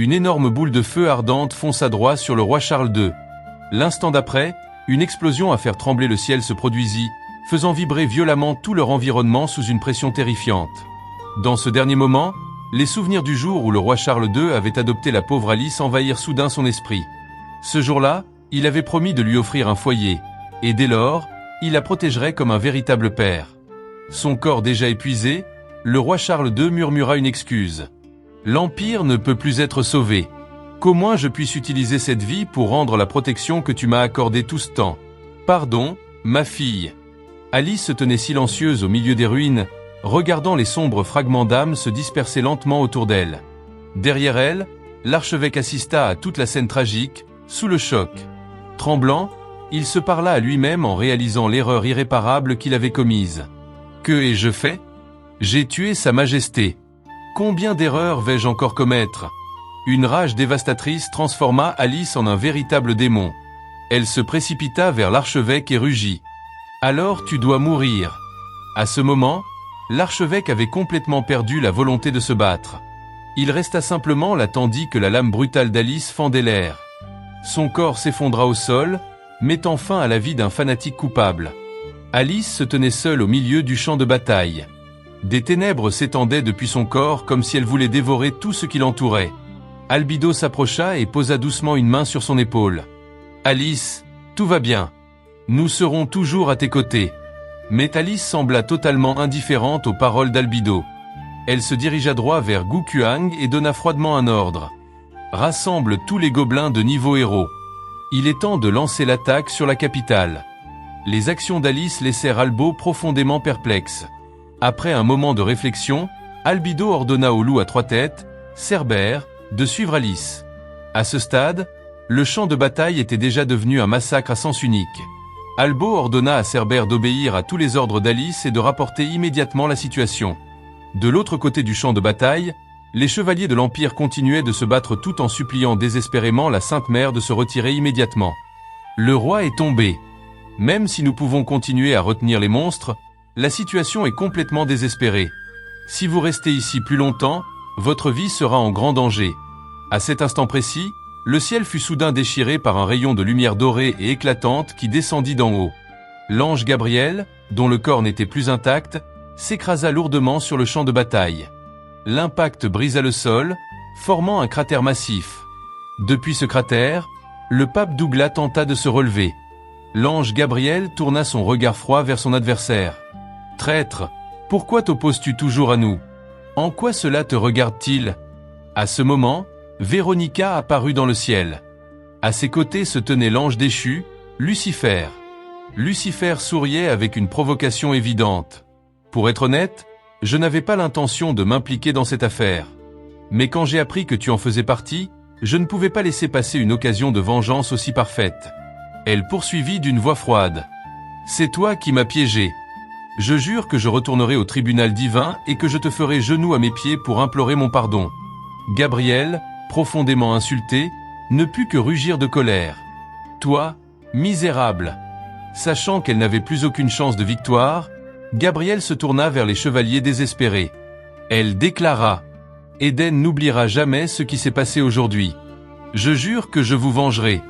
Une énorme boule de feu ardente fonça droit sur le roi Charles II. L'instant d'après, une explosion à faire trembler le ciel se produisit, faisant vibrer violemment tout leur environnement sous une pression terrifiante. Dans ce dernier moment, les souvenirs du jour où le roi Charles II avait adopté la pauvre Alice envahirent soudain son esprit. Ce jour-là, il avait promis de lui offrir un foyer, et dès lors, il la protégerait comme un véritable père. Son corps déjà épuisé, le roi Charles II murmura une excuse. « L'Empire ne peut plus être sauvé. Qu'au moins je puisse utiliser cette vie pour rendre la protection que tu m'as accordée tout ce temps. Pardon, ma fille. » Alice se tenait silencieuse au milieu des ruines, regardant les sombres fragments d'âme se disperser lentement autour d'elle. Derrière elle, l'archevêque assista à toute la scène tragique, sous le choc. Tremblant, il se parla à lui-même en réalisant l'erreur irréparable qu'il avait commise. « Que ai-je fait ? J'ai tué Sa Majesté. Combien d'erreurs vais-je encore commettre ?» Une rage dévastatrice transforma Alice en un véritable démon. Elle se précipita vers l'archevêque et rugit. « Alors tu dois mourir. » À ce moment, l'archevêque avait complètement perdu la volonté de se battre. Il resta simplement là tandis que la lame brutale d'Alice fendait l'air. Son corps s'effondra au sol, mettant fin à la vie d'un fanatique coupable. Alice se tenait seule au milieu du champ de bataille. Des ténèbres s'étendaient depuis son corps comme si elle voulait dévorer tout ce qui l'entourait. Albido s'approcha et posa doucement une main sur son épaule. « Alice, tout va bien. Nous serons toujours à tes côtés. » Mais Alice sembla totalement indifférente aux paroles d'Albido. Elle se dirigea droit vers Gu Kuang et donna froidement un ordre. « Rassemble tous les gobelins de niveau héros. Il est temps de lancer l'attaque sur la capitale. » Les actions d'Alice laissèrent Albo profondément perplexe. Après un moment de réflexion, Albido ordonna au loup à trois têtes, Cerbère, de suivre Alice. À ce stade, le champ de bataille était déjà devenu un massacre à sens unique. Albo ordonna à Cerbère d'obéir à tous les ordres d'Alice et de rapporter immédiatement la situation. De l'autre côté du champ de bataille, les chevaliers de l'Empire continuaient de se battre tout en suppliant désespérément la Sainte Mère de se retirer immédiatement. Le roi est tombé. Même si nous pouvons continuer à retenir les monstres, la situation est complètement désespérée. Si vous restez ici plus longtemps, votre vie sera en grand danger. À cet instant précis, le ciel fut soudain déchiré par un rayon de lumière dorée et éclatante qui descendit d'en haut. L'ange Gabriel, dont le corps n'était plus intact, s'écrasa lourdement sur le champ de bataille. L'impact brisa le sol, formant un cratère massif. Depuis ce cratère, le pape Douglas tenta de se relever. L'ange Gabriel tourna son regard froid vers son adversaire. « Traître, pourquoi t'opposes-tu toujours à nous ? En quoi cela te regarde-t-il » À ce moment, Véronica apparut dans le ciel. À ses côtés se tenait l'ange déchu, Lucifer. Lucifer souriait avec une provocation évidente. « Pour être honnête, je n'avais pas l'intention de m'impliquer dans cette affaire. Mais quand j'ai appris que tu en faisais partie, je ne pouvais pas laisser passer une occasion de vengeance aussi parfaite. » Elle poursuivit d'une voix froide. « C'est toi qui m'as piégé. Je jure que je retournerai au tribunal divin et que je te ferai genou à mes pieds pour implorer mon pardon. » Gabriel, profondément insulté, ne put que rugir de colère. « Toi, misérable !» Sachant qu'elle n'avait plus aucune chance de victoire, Gabriel se tourna vers les chevaliers désespérés. Elle déclara « Eden n'oubliera jamais ce qui s'est passé aujourd'hui. Je jure que je vous vengerai.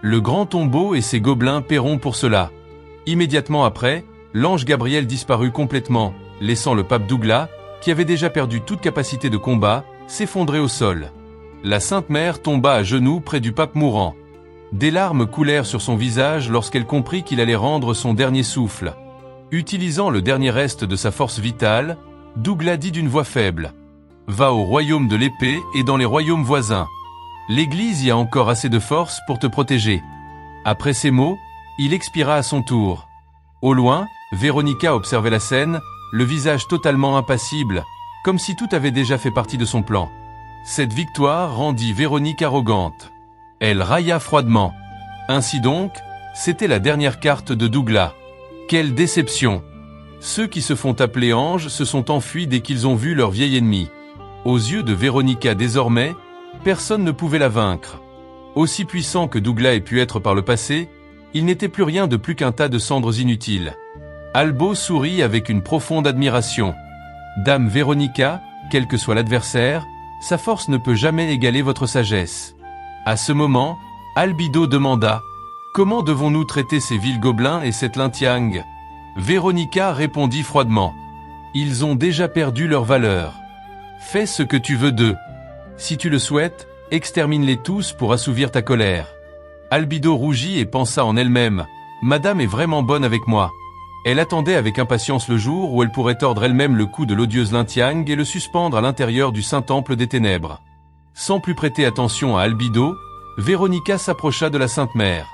Le grand tombeau et ses gobelins paieront pour cela. » Immédiatement après, l'ange Gabriel disparut complètement, laissant le pape Douglas, qui avait déjà perdu toute capacité de combat, s'effondrer au sol. La Sainte Mère tomba à genoux près du pape mourant. Des larmes coulèrent sur son visage lorsqu'elle comprit qu'il allait rendre son dernier souffle. Utilisant le dernier reste de sa force vitale, Douglas dit d'une voix faible « Va au royaume de l'épée et dans les royaumes voisins. L'Église y a encore assez de force pour te protéger. » Après ces mots, il expira à son tour. Au loin, Véronica observait la scène, le visage totalement impassible, comme si tout avait déjà fait partie de son plan. Cette victoire rendit Véronique arrogante. Elle railla froidement. Ainsi donc, c'était la dernière carte de Douglas. Quelle déception! Ceux qui se font appeler anges se sont enfuis dès qu'ils ont vu leur vieil ennemi. Aux yeux de Véronica désormais, personne ne pouvait la vaincre. Aussi puissant que Douglas ait pu être par le passé, il n'était plus rien de plus qu'un tas de cendres inutiles. Albo sourit avec une profonde admiration. Dame Véronica, quel que soit l'adversaire, sa force ne peut jamais égaler votre sagesse. À ce moment, Albido demanda « Comment devons-nous traiter ces vils gobelins et cette Lintiang ?» Véronica répondit froidement « Ils ont déjà perdu leur valeur. Fais ce que tu veux d'eux. Si tu le souhaites, extermine-les tous pour assouvir ta colère. » Albido rougit et pensa en elle-même « Madame est vraiment bonne avec moi. » Elle attendait avec impatience le jour où elle pourrait tordre elle-même le cou de l'odieuse Lintiang et le suspendre à l'intérieur du saint temple des ténèbres. Sans plus prêter attention à Albido, Véronica s'approcha de la Sainte Mère.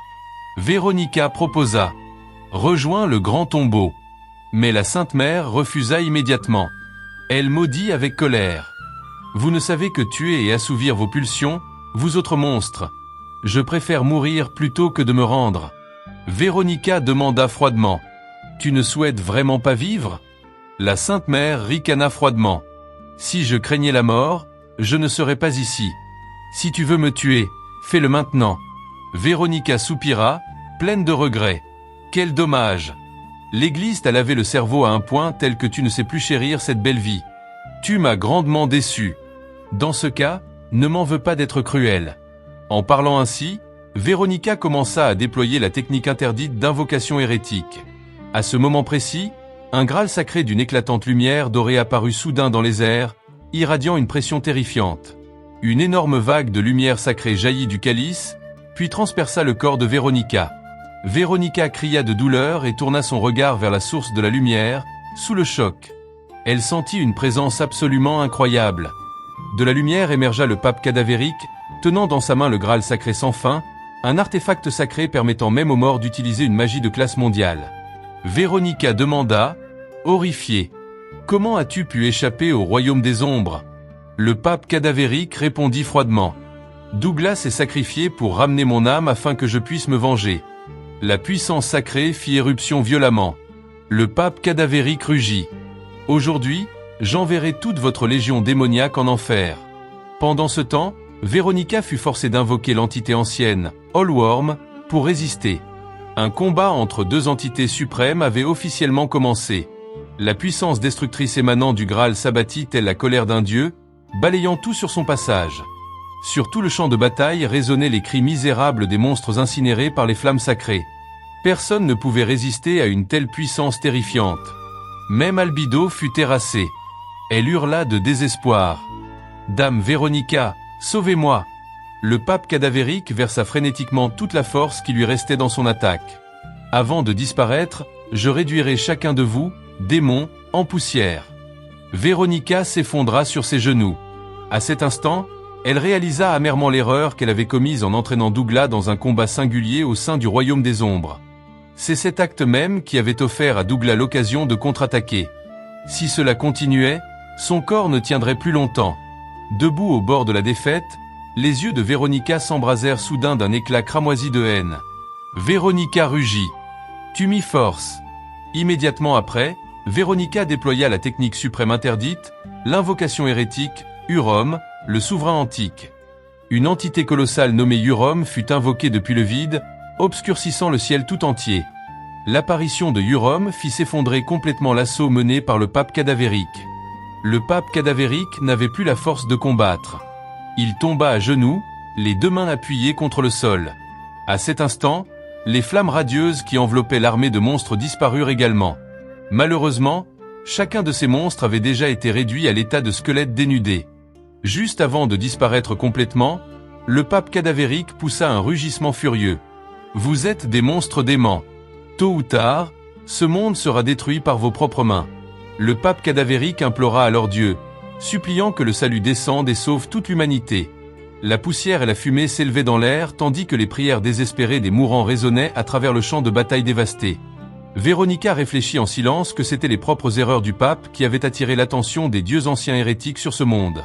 Véronica proposa « Rejoins le grand tombeau ». Mais la Sainte Mère refusa immédiatement. Elle maudit avec colère. « Vous ne savez que tuer et assouvir vos pulsions, vous autres monstres. Je préfère mourir plutôt que de me rendre. » Véronica demanda froidement « Tu ne souhaites vraiment pas vivre ?» La Sainte Mère ricana froidement. « Si je craignais la mort, je ne serais pas ici. Si tu veux me tuer, fais-le maintenant. » Véronica soupira, pleine de regrets. « Quel dommage! L'Église t'a lavé le cerveau à un point tel que tu ne sais plus chérir cette belle vie. Tu m'as grandement déçu. Dans ce cas, ne m'en veux pas d'être cruel. » En parlant ainsi, Véronica commença à déployer la technique interdite d'invocation hérétique. À ce moment précis, un Graal sacré d'une éclatante lumière dorée apparut soudain dans les airs, irradiant une pression terrifiante. Une énorme vague de lumière sacrée jaillit du calice, puis transperça le corps de Véronica. Véronica cria de douleur et tourna son regard vers la source de la lumière, sous le choc. Elle sentit une présence absolument incroyable. De la lumière émergea le pape cadavérique, tenant dans sa main le Graal sacré sans fin, un artefact sacré permettant même aux morts d'utiliser une magie de classe mondiale. Véronica demanda, horrifiée, « Comment as-tu pu échapper au royaume des ombres ?» Le pape cadavérique répondit froidement, « Douglas est sacrifié pour ramener mon âme afin que je puisse me venger. » La puissance sacrée fit éruption violemment. Le pape cadavérique rugit, « Aujourd'hui, j'enverrai toute votre légion démoniaque en enfer. » Pendant ce temps, Véronica fut forcée d'invoquer l'entité ancienne, Allworm, pour résister. Un combat entre deux entités suprêmes avait officiellement commencé. La puissance destructrice émanant du Graal s'abattit telle la colère d'un dieu, balayant tout sur son passage. Sur tout le champ de bataille résonnaient les cris misérables des monstres incinérés par les flammes sacrées. Personne ne pouvait résister à une telle puissance terrifiante. Même Albido fut terrassée. Elle hurla de désespoir. « Dame Véronica, sauvez-moi !» Le pape cadavérique versa frénétiquement toute la force qui lui restait dans son attaque. « Avant de disparaître, je réduirai chacun de vous, démons, en poussière. » Véronica s'effondra sur ses genoux. À cet instant, elle réalisa amèrement l'erreur qu'elle avait commise en entraînant Douglas dans un combat singulier au sein du royaume des ombres. C'est cet acte même qui avait offert à Douglas l'occasion de contre-attaquer. Si cela continuait, son corps ne tiendrait plus longtemps. Debout au bord de la défaite, les yeux de Véronica s'embrasèrent soudain d'un éclat cramoisi de haine. Véronica rugit. « Tu m'y forces !» Immédiatement après, Véronica déploya la technique suprême interdite, l'invocation hérétique, Urom, le souverain antique. Une entité colossale nommée Urom fut invoquée depuis le vide, obscurcissant le ciel tout entier. L'apparition de Urom fit s'effondrer complètement l'assaut mené par le pape cadavérique. Le pape cadavérique n'avait plus la force de combattre. Il tomba à genoux, les deux mains appuyées contre le sol. À cet instant, les flammes radieuses qui enveloppaient l'armée de monstres disparurent également. Malheureusement, chacun de ces monstres avait déjà été réduit à l'état de squelette dénudé. Juste avant de disparaître complètement, le pape cadavérique poussa un rugissement furieux. « Vous êtes des monstres déments. Tôt ou tard, ce monde sera détruit par vos propres mains. » Le pape cadavérique implora alors Dieu, suppliant que le salut descende et sauve toute l'humanité. La poussière et la fumée s'élevaient dans l'air tandis que les prières désespérées des mourants résonnaient à travers le champ de bataille dévasté. Véronica réfléchit en silence que c'étaient les propres erreurs du pape qui avaient attiré l'attention des dieux anciens hérétiques sur ce monde.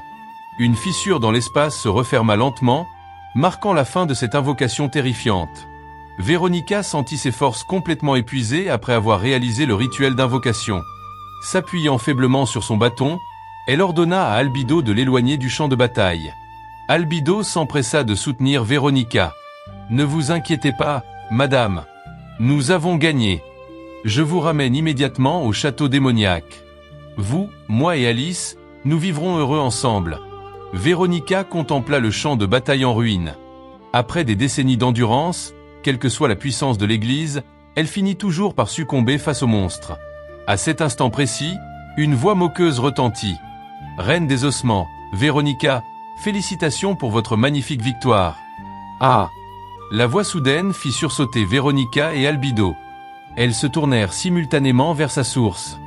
Une fissure dans l'espace se referma lentement, marquant la fin de cette invocation terrifiante. Véronica sentit ses forces complètement épuisées après avoir réalisé le rituel d'invocation. S'appuyant faiblement sur son bâton, elle ordonna à Albido de l'éloigner du champ de bataille. Albido s'empressa de soutenir Véronica. « Ne vous inquiétez pas, madame. Nous avons gagné. Je vous ramène immédiatement au château démoniaque. Vous, moi et Alice, nous vivrons heureux ensemble. » Véronica contempla le champ de bataille en ruine. Après des décennies d'endurance, quelle que soit la puissance de l'Église, elle finit toujours par succomber face au monstre. À cet instant précis, une voix moqueuse retentit. « Reine des ossements, Véronica, félicitations pour votre magnifique victoire. » Ah ! La voix soudaine fit sursauter Véronica et Albido. Elles se tournèrent simultanément vers sa source.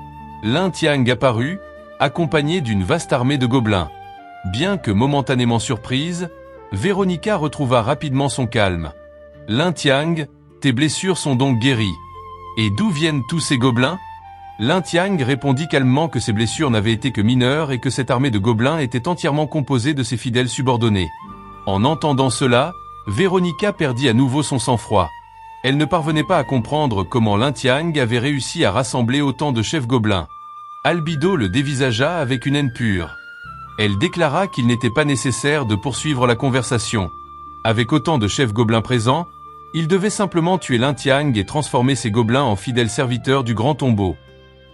Lin Tiang apparut, accompagné d'une vaste armée de gobelins. Bien que momentanément surprise, Véronica retrouva rapidement son calme. « Lin Tiang, tes blessures sont donc guéries. Et d'où viennent tous ces gobelins ?» Lin Tiang répondit calmement que ses blessures n'avaient été que mineures et que cette armée de gobelins était entièrement composée de ses fidèles subordonnés. En entendant cela, Véronica perdit à nouveau son sang-froid. Elle ne parvenait pas à comprendre comment Lin Tiang avait réussi à rassembler autant de chefs gobelins. Albido le dévisagea avec une haine pure. Elle déclara qu'il n'était pas nécessaire de poursuivre la conversation. Avec autant de chefs gobelins présents, il devait simplement tuer Lin Tiang et transformer ses gobelins en fidèles serviteurs du grand tombeau.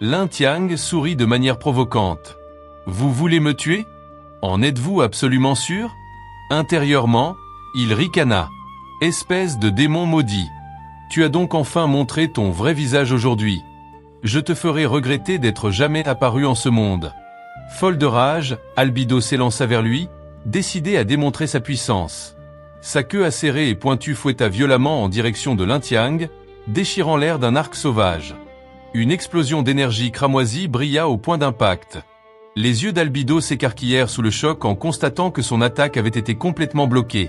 Lin Tiang sourit de manière provocante. « Vous voulez me tuer? En êtes-vous absolument sûr ?» Intérieurement, il ricana. « Espèce de démon maudit. Tu as donc enfin montré ton vrai visage aujourd'hui. Je te ferai regretter d'être jamais apparu en ce monde. » Folle de rage, Albido s'élança vers lui, décidé à démontrer sa puissance. Sa queue acérée et pointue fouetta violemment en direction de Lin Tiang, déchirant l'air d'un arc sauvage. Une explosion d'énergie cramoisie brilla au point d'impact. Les yeux d'Albido s'écarquillèrent sous le choc en constatant que son attaque avait été complètement bloquée.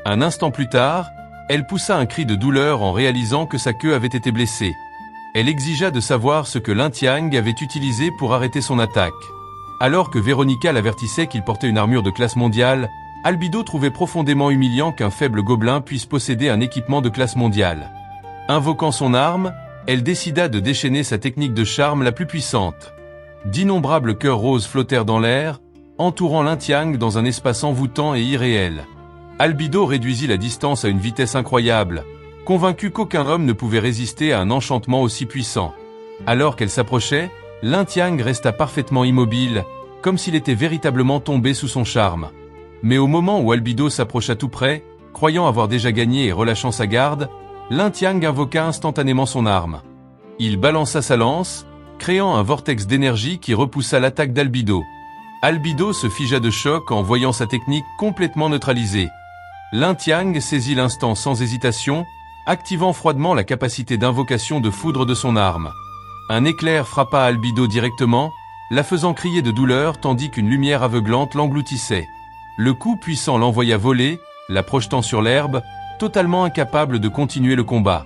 Un instant plus tard, elle poussa un cri de douleur en réalisant que sa queue avait été blessée. Elle exigea de savoir ce que Lin Tiang avait utilisé pour arrêter son attaque. Alors que Véronica l'avertissait qu'il portait une armure de classe mondiale, Albido trouvait profondément humiliant qu'un faible gobelin puisse posséder un équipement de classe mondiale. Invoquant son arme, elle décida de déchaîner sa technique de charme la plus puissante. D'innombrables cœurs roses flottèrent dans l'air, entourant Lin Tiang dans un espace envoûtant et irréel. Albido réduisit la distance à une vitesse incroyable, convaincu qu'aucun homme ne pouvait résister à un enchantement aussi puissant. Alors qu'elle s'approchait, Lin Tiang resta parfaitement immobile, comme s'il était véritablement tombé sous son charme. Mais au moment où Albido s'approcha tout près, croyant avoir déjà gagné et relâchant sa garde, Lin Tiang invoqua instantanément son arme. Il balança sa lance, créant un vortex d'énergie qui repoussa l'attaque d'Albido. Albido se figea de choc en voyant sa technique complètement neutralisée. Lin Tiang saisit l'instant sans hésitation, activant froidement la capacité d'invocation de foudre de son arme. Un éclair frappa Albido directement, la faisant crier de douleur tandis qu'une lumière aveuglante l'engloutissait. Le coup puissant l'envoya voler, la projetant sur l'herbe, totalement incapable de continuer le combat.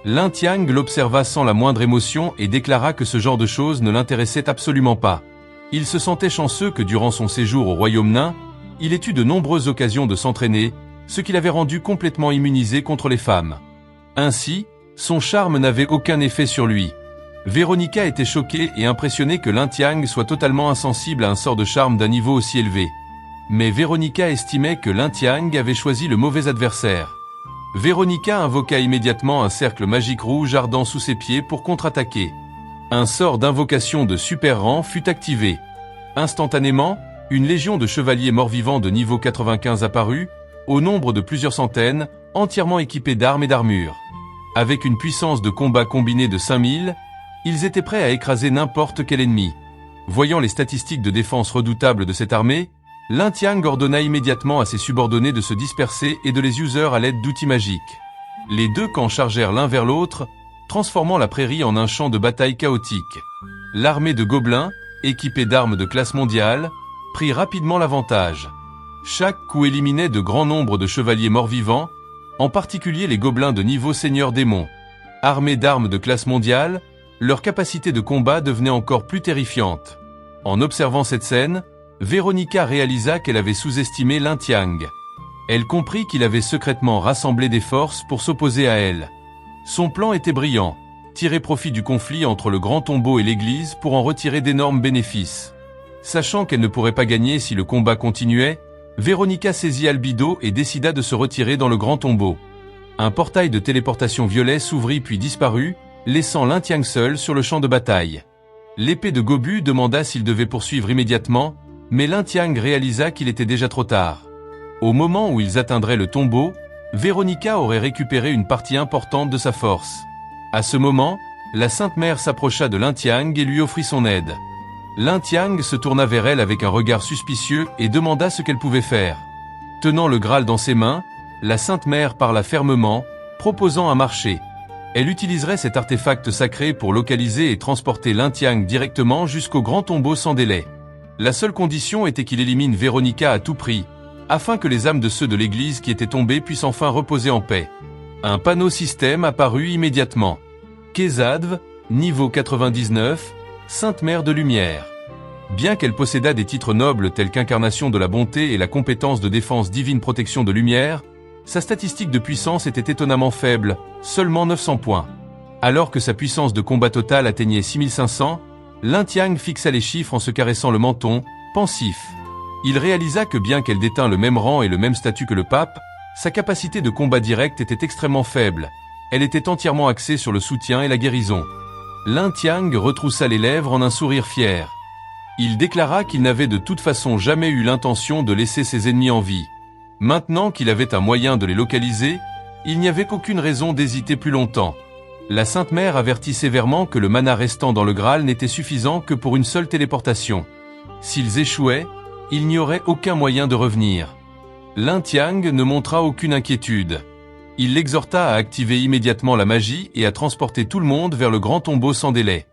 Lin Tiang l'observa sans la moindre émotion et déclara que ce genre de choses ne l'intéressait absolument pas. Il se sentait chanceux que durant son séjour au royaume nain, il ait eu de nombreuses occasions de s'entraîner, ce qui l'avait rendu complètement immunisé contre les femmes. Ainsi, son charme n'avait aucun effet sur lui. Véronica était choquée et impressionnée que Lin Tiang soit totalement insensible à un sort de charme d'un niveau aussi élevé. Mais Véronica estimait que Lin Tiang avait choisi le mauvais adversaire. Véronica invoqua immédiatement un cercle magique rouge ardent sous ses pieds pour contre-attaquer. Un sort d'invocation de super rang fut activé. Instantanément, une légion de chevaliers morts-vivants de niveau 95 apparut, au nombre de plusieurs centaines, entièrement équipés d'armes et d'armures. Avec une puissance de combat combinée de 5000, ils étaient prêts à écraser n'importe quel ennemi. Voyant les statistiques de défense redoutables de cette armée, Lin Tiang ordonna immédiatement à ses subordonnés de se disperser et de les user à l'aide d'outils magiques. Les deux camps chargèrent l'un vers l'autre, transformant la prairie en un champ de bataille chaotique. L'armée de gobelins, équipée d'armes de classe mondiale, prit rapidement l'avantage. Chaque coup éliminait de grands nombres de chevaliers morts-vivants, en particulier les gobelins de niveau seigneur démon. Armés d'armes de classe mondiale, leur capacité de combat devenait encore plus terrifiante. En observant cette scène, Véronica réalisa qu'elle avait sous-estimé Lin Tiang. Elle comprit qu'il avait secrètement rassemblé des forces pour s'opposer à elle. Son plan était brillant, tirer profit du conflit entre le Grand Tombeau et l'Église pour en retirer d'énormes bénéfices. Sachant qu'elle ne pourrait pas gagner si le combat continuait, Véronica saisit Albido et décida de se retirer dans le Grand Tombeau. Un portail de téléportation violet s'ouvrit puis disparut, laissant Lin Tiang seul sur le champ de bataille. L'épée de Gobu demanda s'il devait poursuivre immédiatement, Mais Lin Tiang réalisa qu'il était déjà trop tard. Au moment où ils atteindraient le tombeau, Véronica aurait récupéré une partie importante de sa force. À ce moment, la Sainte Mère s'approcha de Lin Tiang et lui offrit son aide. Lin Tiang se tourna vers elle avec un regard suspicieux et demanda ce qu'elle pouvait faire. Tenant le Graal dans ses mains, la Sainte Mère parla fermement, proposant un marché. Elle utiliserait cet artefact sacré pour localiser et transporter Lin Tiang directement jusqu'au grand tombeau sans délai. La seule condition était qu'il élimine Véronica à tout prix, afin que les âmes de ceux de l'église qui étaient tombés puissent enfin reposer en paix. Un panneau système apparut immédiatement. Kézadv, niveau 99, Sainte Mère de Lumière. Bien qu'elle possédât des titres nobles tels qu'incarnation de la bonté et la compétence de défense divine protection de lumière, sa statistique de puissance était étonnamment faible, seulement 900 points. Alors que sa puissance de combat totale atteignait 6500, Lin Tiang fixa les chiffres en se caressant le menton, pensif. Il réalisa que bien qu'elle détint le même rang et le même statut que le pape, sa capacité de combat direct était extrêmement faible. Elle était entièrement axée sur le soutien et la guérison. Lin Tiang retroussa les lèvres en un sourire fier. Il déclara qu'il n'avait de toute façon jamais eu l'intention de laisser ses ennemis en vie. Maintenant qu'il avait un moyen de les localiser, il n'y avait qu'aucune raison d'hésiter plus longtemps. La Sainte Mère avertit sévèrement que le mana restant dans le Graal n'était suffisant que pour une seule téléportation. S'ils échouaient, il n'y aurait aucun moyen de revenir. Lin Tiang ne montra aucune inquiétude. Il l'exhorta à activer immédiatement la magie et à transporter tout le monde vers le grand tombeau sans délai.